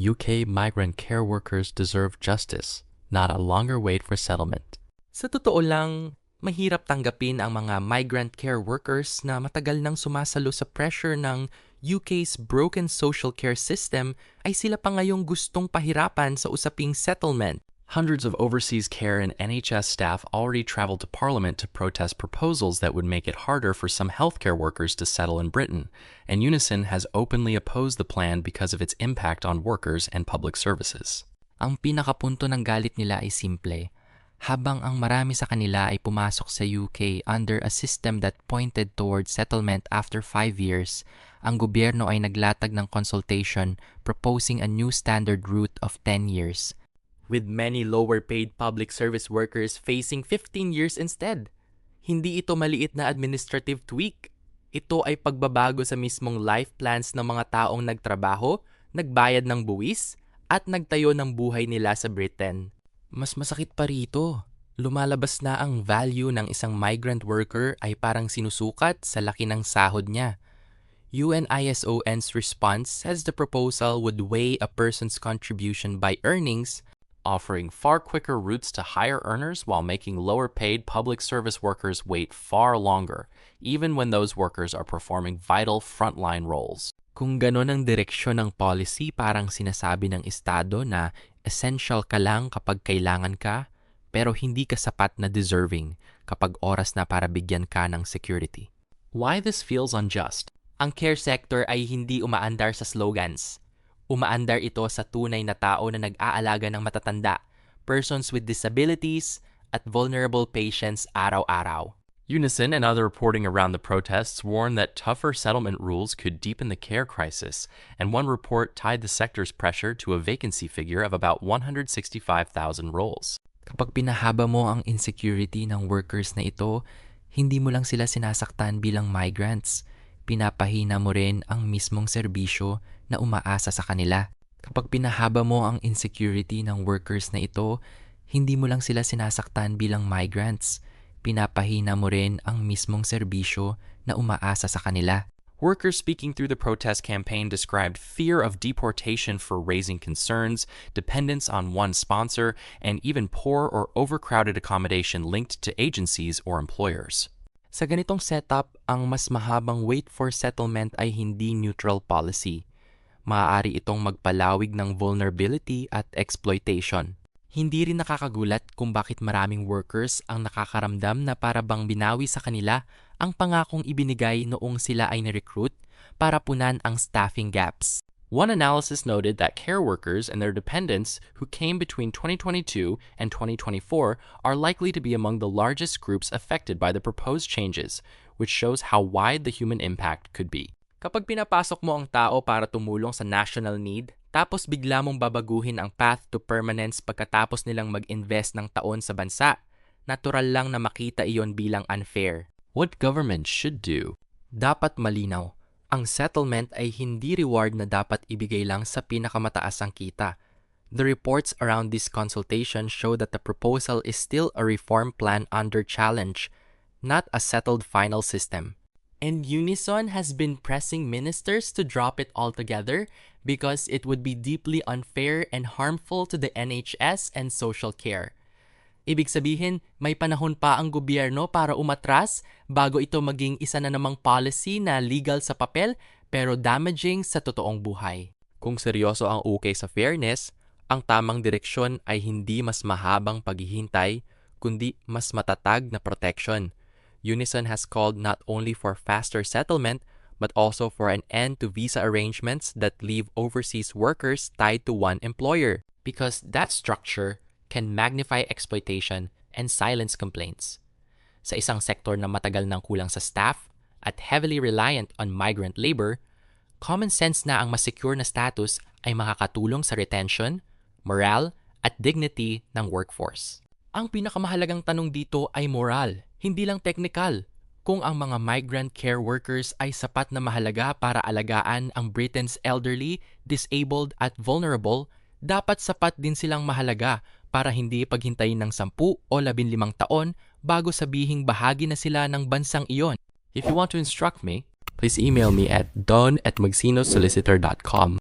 UK migrant care workers deserve justice, not a longer wait for settlement. Sa totoo lang, mahirap tanggapin ang mga migrant care workers na matagal nang sumasalo sa pressure ng UK's broken social care system ay sila pa ngayong gustong pahirapan sa usaping settlement. Hundreds of overseas care and NHS staff already traveled to Parliament to protest proposals that would make it harder for some healthcare workers to settle in Britain, and Unison has openly opposed the plan because of its impact on workers and public services. Ang pinakapunto ng galit nila ay simple. Habang ang marami sa kanila ay pumasok sa UK under a system that pointed towards settlement after 5 years, ang gobyerno ay naglatag ng consultation proposing a new standard route of 10 years. With many lower-paid public service workers facing 15 years instead. Hindi ito maliit na administrative tweak. Ito ay pagbabago sa mismong life plans ng mga taong nagtrabaho, nagbayad ng buwis, at nagtayo ng buhay nila sa Britain. Mas masakit pa rito. Lumalabas na ang value ng isang migrant worker ay parang sinusukat sa laki ng sahod niya. UNISON's response says the proposal would weigh a person's contribution by earnings, offering far quicker routes to higher earners while making lower-paid public service workers wait far longer, even when those workers are performing vital frontline roles. Kung ganon ang direksyon ng policy, parang sinasabi ng Estado na essential ka lang kapag kailangan ka, pero hindi ka sapat na deserving kapag oras na para bigyan ka ng security. Why this feels unjust? Ang care sector ay hindi umaandar sa slogans. Umaandar ito sa tunay na tao na nag-aalaga ng matatanda, persons with disabilities, at vulnerable patients araw-araw. Unison and other reporting around the protests warned that tougher settlement rules could deepen the care crisis, and one report tied the sector's pressure to a vacancy figure of about 165,000 roles. Kapag pinahaba mo ang insecurity ng workers na ito, hindi mo lang sila sinasaktan bilang migrants. Pinapahina mo rin ang mismong serbisyo na umaasa sa kanila. Kapag pinahaba mo ang insecurity ng workers na ito, hindi mo lang sila sinasaktan bilang migrants. Pinapahina mo rin ang mismong serbisyo na umaasa sa kanila. Workers speaking through the protest campaign described fear of deportation for raising concerns, dependence on one sponsor, and even poor or overcrowded accommodation linked to agencies or employers. Sa ganitong setup, ang mas mahabang wait for settlement ay hindi neutral policy. Maaari itong magpalawig ng vulnerability at exploitation. Hindi rin nakakagulat kung bakit maraming workers ang nakakaramdam na para bang binawi sa kanila ang pangakong ibinigay noong sila ay na-recruit para punan ang staffing gaps. One analysis noted that care workers and their dependents who came between 2022 and 2024 are likely to be among the largest groups affected by the proposed changes, which shows how wide the human impact could be. Kapag pinapasok mo ang tao para tumulong sa national need, tapos bigla mong babaguhin ang path to permanence pagkatapos nilang mag-invest ng taon sa bansa, natural lang na makita iyon bilang unfair. What government should do? Dapat malinaw. Ang settlement ay hindi reward na dapat ibigay lang sa pinakamataas ang kita. The reports around this consultation show that the proposal is still a reform plan under challenge, not a settled final system. And Unison has been pressing ministers to drop it altogether because it would be deeply unfair and harmful to the NHS and social care. Ibig sabihin, may panahon pa ang gobyerno para umatras bago ito maging isa na namang policy na legal sa papel pero damaging sa totoong buhay. Kung seryoso ang UK sa fairness, ang tamang direksyon ay hindi mas mahabang paghihintay kundi mas matatag na protection. Unison has called not only for faster settlement but also for an end to visa arrangements that leave overseas workers tied to one employer because that structure can magnify exploitation and silence complaints. Sa isang sektor na matagal nang kulang sa staff at heavily reliant on migrant labor, common sense na ang mas secure na status ay makakatulong sa retention, morale, at dignity ng workforce. Ang pinakamahalagang tanong dito ay moral, hindi lang technical. Kung ang mga migrant care workers ay sapat na mahalaga para alagaan ang Britain's elderly, disabled at vulnerable, dapat sapat din silang mahalaga para hindi paghintayin ng 10 o 15 taon bago sabihing bahagi na sila ng bansang iyon. If you want to instruct me, please email me at don@magsinosolicitor.com.